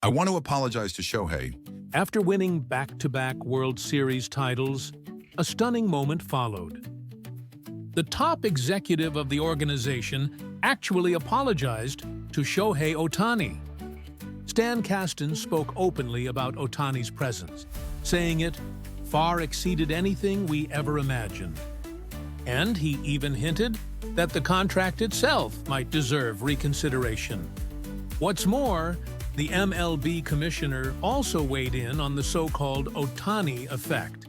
I want to apologize to Shohei. After winning back-to-back World Series titles, a stunning moment followed. The top executive of the organization actually apologized to Shohei Ohtani. Stan Kasten spoke openly about Ohtani's presence, saying it far exceeded anything we ever imagined. And he even hinted that the contract itself might deserve reconsideration. What's more, the MLB commissioner also weighed in on the so-called Ohtani effect,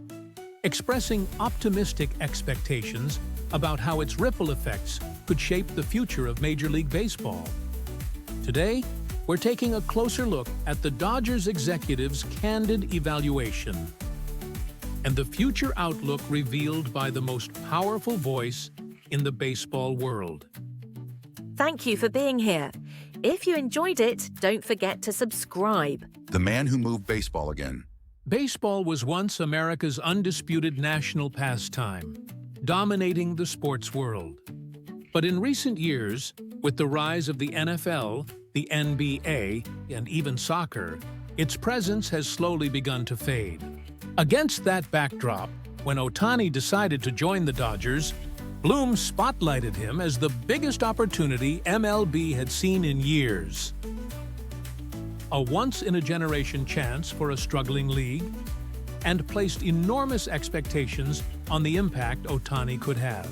expressing optimistic expectations about how its ripple effects could shape the future of Major League Baseball. Today, we're taking a closer look at the Dodgers executive's candid evaluation and the future outlook revealed by the most powerful voice in the baseball world. Thank you for being here. If you enjoyed it, don't forget to subscribe. The man who moved baseball again. Baseball was once America's undisputed national pastime, dominating the sports world. But in recent years, with the rise of the NFL, the NBA, and even soccer, its presence has slowly begun to fade. Against that backdrop, when Ohtani decided to join the Dodgers, Bloom spotlighted him as the biggest opportunity MLB had seen in years. A once-in-a-generation chance for a struggling league, and placed enormous expectations on the impact Ohtani could have.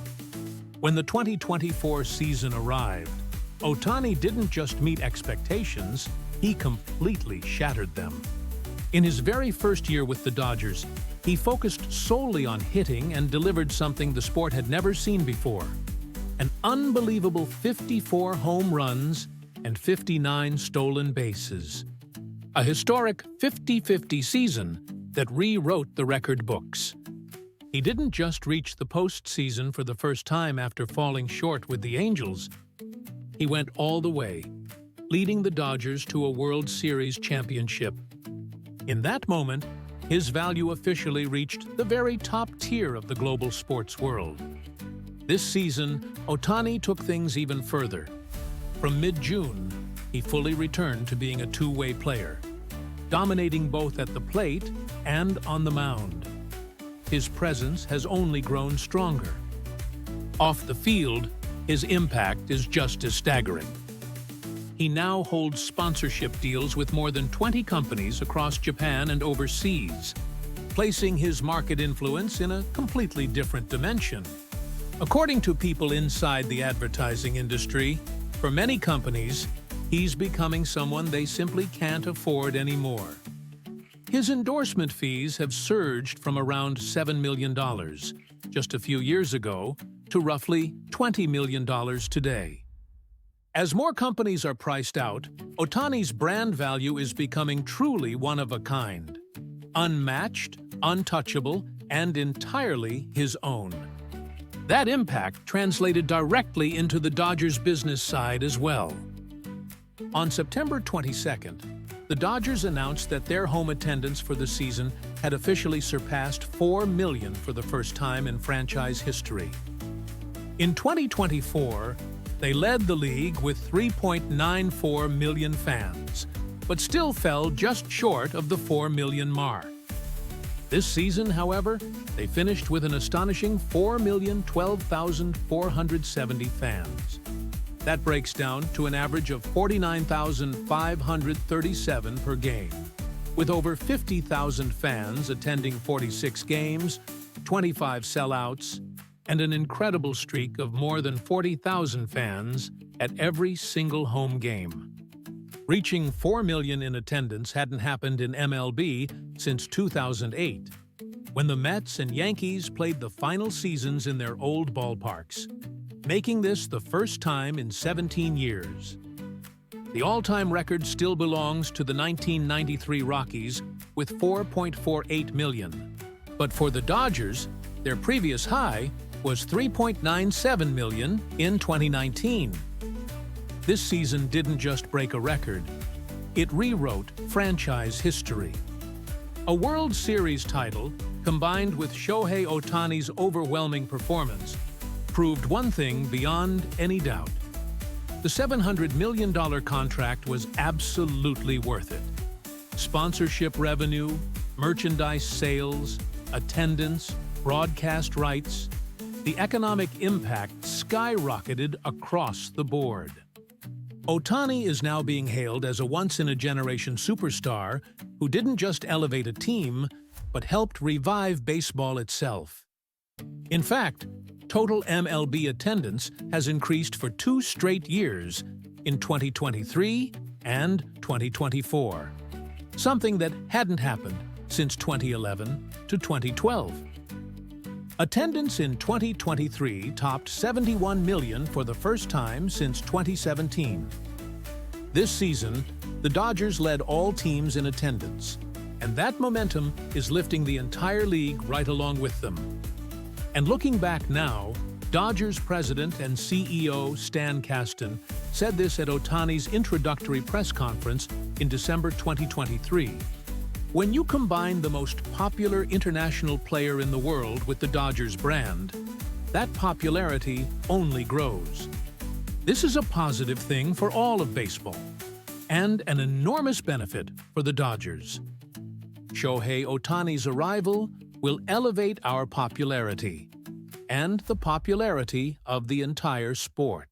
When the 2024 season arrived, Ohtani didn't just meet expectations, he completely shattered them. In his very first year with the Dodgers, he focused solely on hitting and delivered something the sport had never seen before: an unbelievable 54 home runs and 59 stolen bases. A historic 50-50 season that rewrote the record books. He didn't just reach the postseason for the first time after falling short with the Angels. He went all the way, leading the Dodgers to a World Series championship. In that moment, his value officially reached the very top tier of the global sports world. This season, Ohtani took things even further. From mid-June, he fully returned to being a two-way player, dominating both at the plate and on the mound. His presence has only grown stronger. Off the field, his impact is just as staggering. He now holds sponsorship deals with more than 20 companies across Japan and overseas, placing his market influence in a completely different dimension. According to people inside the advertising industry, for many companies, he's becoming someone they simply can't afford anymore. His endorsement fees have surged from around $7 million just a few years ago to roughly $20 million today. As more companies are priced out, Ohtani's brand value is becoming truly one of a kind. Unmatched, untouchable, and entirely his own. That impact translated directly into the Dodgers' business side as well. On September 22nd, the Dodgers announced that their home attendance for the season had officially surpassed 4 million for the first time in franchise history. In 2024, they led the league with 3.94 million fans, but still fell just short of the 4 million mark. This season, however, they finished with an astonishing 4,012,470 fans. That breaks down to an average of 49,537 per game, with over 50,000 fans attending 46 games, 25 sellouts, and an incredible streak of more than 40,000 fans at every single home game. Reaching 4 million in attendance hadn't happened in MLB since 2008, when the Mets and Yankees played the final seasons in their old ballparks, making this the first time in 17 years. The all-time record still belongs to the 1993 Rockies with 4.48 million. But for the Dodgers, their previous high was 3.97 million in 2019. This season didn't just break a record, it rewrote franchise history. A World Series title, combined with Shohei Ohtani's overwhelming performance, proved one thing beyond any doubt. The $700 million contract was absolutely worth it. Sponsorship revenue, merchandise sales, attendance, broadcast rights, the economic impact skyrocketed across the board. Ohtani is now being hailed as a once-in-a-generation superstar who didn't just elevate a team, but helped revive baseball itself. In fact, total MLB attendance has increased for 2 straight years in 2023 and 2024, something that hadn't happened since 2011 to 2012. Attendance in 2023 topped 71 million for the first time since 2017. This season, the Dodgers led all teams in attendance, and that momentum is lifting the entire league right along with them. And looking back now, Dodgers president and CEO Stan Kasten said this at Ohtani's introductory press conference in December 2023. When you combine the most popular international player in the world with the Dodgers brand, that popularity only grows. This is a positive thing for all of baseball, and an enormous benefit for the Dodgers. Shohei Ohtani's arrival will elevate our popularity, and the popularity of the entire sport.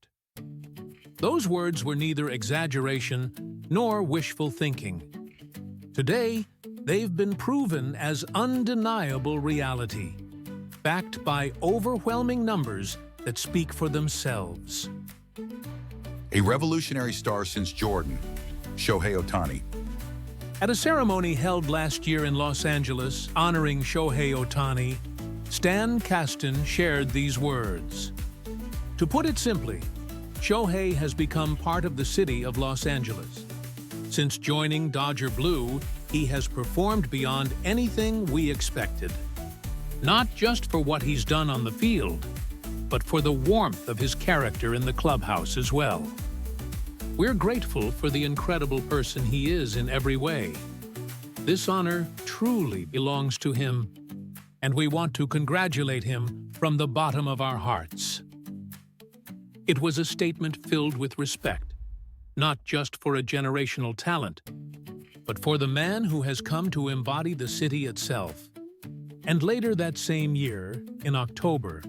Those words were neither exaggeration nor wishful thinking. Today, they've been proven as undeniable reality, backed by overwhelming numbers that speak for themselves. A revolutionary star since Jordan, Shohei Ohtani. At a ceremony held last year in Los Angeles honoring Shohei Ohtani, Stan Kasten shared these words. To put it simply, Shohei has become part of the city of Los Angeles. Since joining Dodger Blue, he has performed beyond anything we expected. Not just for what he's done on the field, but for the warmth of his character in the clubhouse as well. We're grateful for the incredible person he is in every way. This honor truly belongs to him, and we want to congratulate him from the bottom of our hearts. It was a statement filled with respect, not just for a generational talent, but for the man who has come to embody the city itself. And later that same year, in October,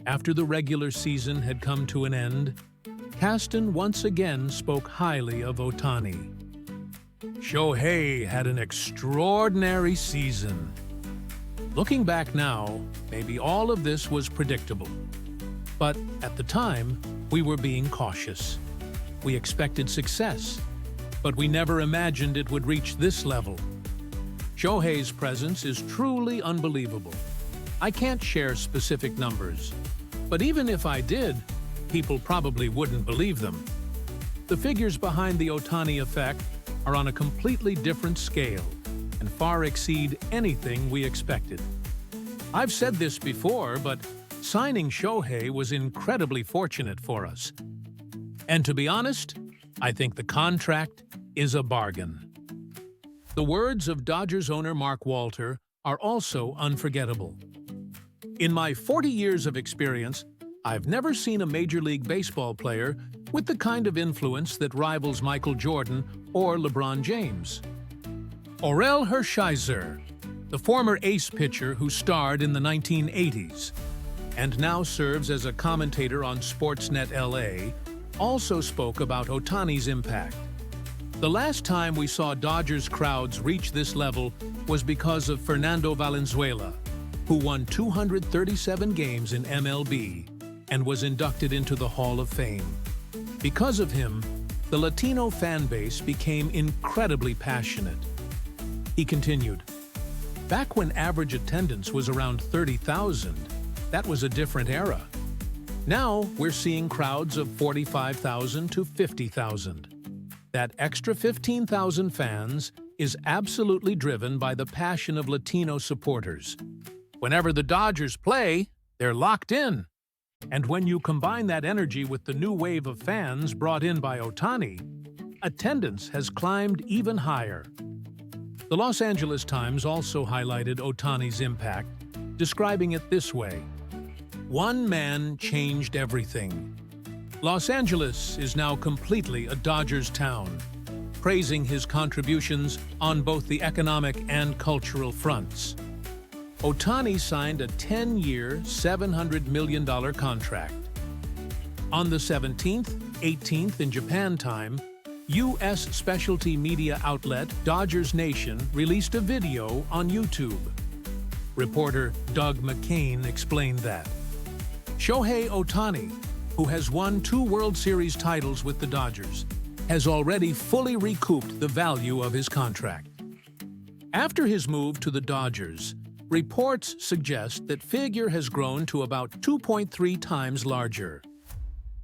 after the regular season had come to an end, Kasten once again spoke highly of Ohtani. Shohei had an extraordinary season. Looking back now, maybe all of this was predictable. But at the time, we were being cautious. We expected success, but we never imagined it would reach this level. Shohei's presence is truly unbelievable. I can't share specific numbers, but even if I did, people probably wouldn't believe them. The figures behind the Ohtani effect are on a completely different scale and far exceed anything we expected. I've said this before, but signing Shohei was incredibly fortunate for us. And to be honest, I think the contract is a bargain. The words of Dodgers owner Mark Walter are also unforgettable. In my 40 years of experience, I've never seen a Major League Baseball player with the kind of influence that rivals Michael Jordan or LeBron James. Orel Hershiser, the former ace pitcher who starred in the 1980s and now serves as a commentator on Sportsnet LA, also spoke about Ohtani's impact. The last time we saw Dodgers crowds reach this level was because of Fernando Valenzuela, who won 237 games in MLB and was inducted into the Hall of Fame. Because of him, the Latino fan base became incredibly passionate. He continued, "Back when average attendance was around 30,000, that was a different era. Now we're seeing crowds of 45,000 to 50,000. That extra 15,000 fans is absolutely driven by the passion of Latino supporters. Whenever the Dodgers play, they're locked in. And when you combine that energy with the new wave of fans brought in by Ohtani, attendance has climbed even higher." The Los Angeles Times also highlighted Ohtani's impact, describing it this way: "One man changed everything. Los Angeles is now completely a Dodgers town. praising his contributions on both the economic and cultural fronts. Ohtani signed a 10-year, $700 million contract. On the 17th, 18th in Japan time, U.S. specialty media outlet Dodgers Nation released a video on YouTube. Reporter Doug McCain explained that Shohei Ohtani, who has won 2 World Series titles with the Dodgers, has already fully recouped the value of his contract. After his move to the Dodgers, reports suggest that figure has grown to about 2.3 times larger.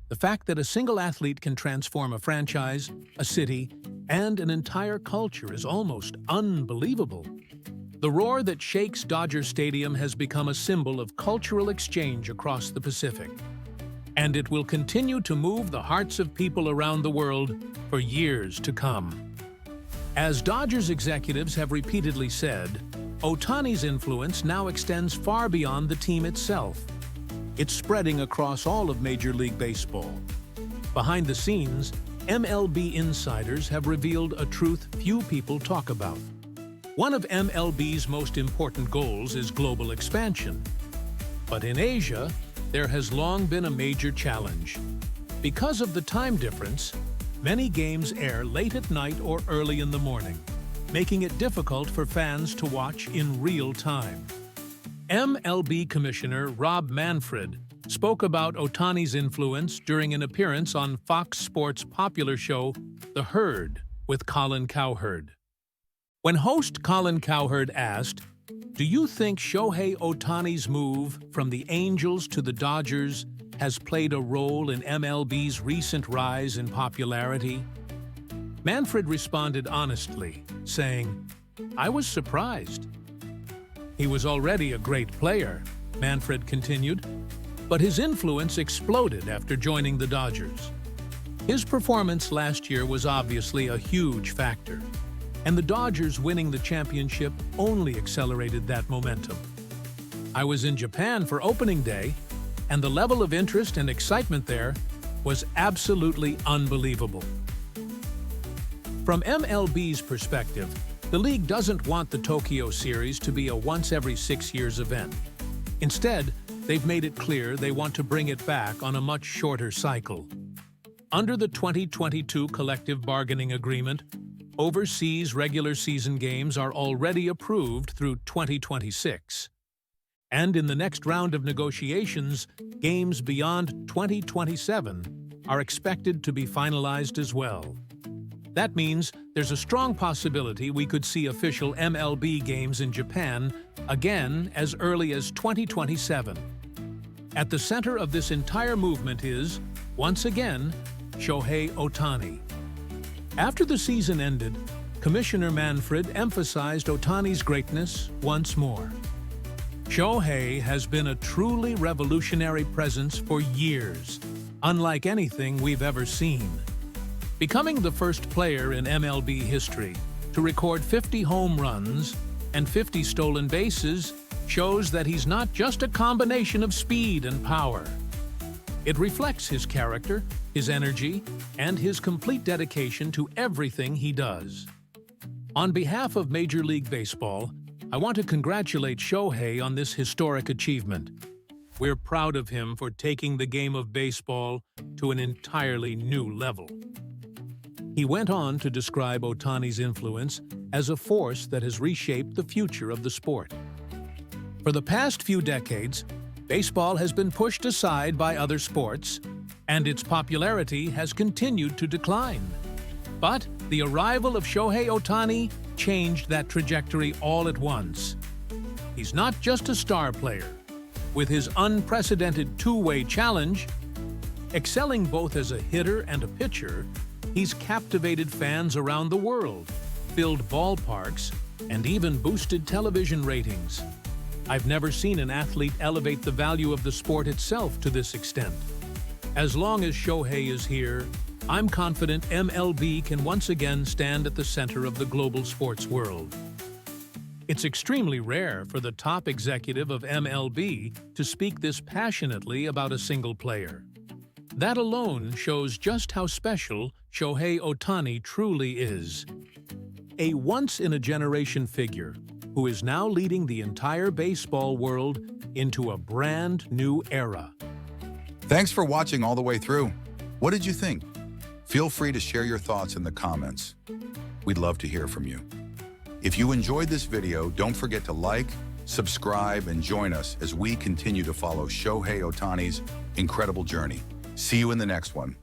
The fact that a single athlete can transform a franchise, a city, and an entire culture is almost unbelievable. The roar that shakes Dodger Stadium has become a symbol of cultural exchange across the Pacific, and it will continue to move the hearts of people around the world for years to come. As Dodgers executives have repeatedly said, Ohtani's influence now extends far beyond the team itself. It's spreading across all of Major League Baseball. Behind the scenes, MLB insiders have revealed a truth few people talk about. One of MLB's most important goals is global expansion. But in Asia, there has long been a major challenge. Because of the time difference, many games air late at night or early in the morning, making it difficult for fans to watch in real time. MLB Commissioner Rob Manfred spoke about Ohtani's influence during an appearance on Fox Sports' popular show, The Herd, with Colin Cowherd. When host Colin Cowherd asked, "Do you think Shohei Ohtani's move from the Angels to the Dodgers has played a role in MLB's recent rise in popularity?" Manfred responded honestly, saying, "I was surprised. He was already a great player," Manfred continued, "but his influence exploded after joining the Dodgers. His performance last year was obviously a huge factor, and the Dodgers winning the championship only accelerated that momentum. I was in Japan for opening day, and the level of interest and excitement there was absolutely unbelievable." From MLB's perspective, the league doesn't want the Tokyo series to be a once-every-6 years event. Instead, they've made it clear they want to bring it back on a much shorter cycle. Under the 2022 collective bargaining agreement, overseas regular season games are already approved through 2026. And in the next round of negotiations, games beyond 2027 are expected to be finalized as well. That means there's a strong possibility we could see official MLB games in Japan again as early as 2027. At the center of this entire movement is, once again, Shohei Ohtani. After the season ended, Commissioner Manfred emphasized Ohtani's greatness once more. Shohei has been a truly revolutionary presence for years, unlike anything we've ever seen. Becoming the first player in MLB history to record 50 home runs and 50 stolen bases shows that he's not just a combination of speed and power. It reflects his character, his energy, and his complete dedication to everything he does. On behalf of Major League Baseball, I want to congratulate Shohei on this historic achievement. We're proud of him for taking the game of baseball to an entirely new level. He went on to describe Ohtani's influence as a force that has reshaped the future of the sport. For the past few decades, baseball has been pushed aside by other sports, and its popularity has continued to decline. But the arrival of Shohei Ohtani changed that trajectory all at once. He's not just a star player. With his unprecedented two-way challenge, excelling both as a hitter and a pitcher, he's captivated fans around the world, filled ballparks, and even boosted television ratings. I've never seen an athlete elevate the value of the sport itself to this extent. As long as Shohei is here, I'm confident MLB can once again stand at the center of the global sports world. It's extremely rare for the top executive of MLB to speak this passionately about a single player. That alone shows just how special Shohei Ohtani truly is. A once-in-a-generation figure who is now leading the entire baseball world into a brand new era. Thanks for watching all the way through. What did you think? Feel free to share your thoughts in the comments. We'd love to hear from you. If you enjoyed this video, don't forget to like, subscribe, and join us as we continue to follow Shohei Ohtani's incredible journey. See you in the next one.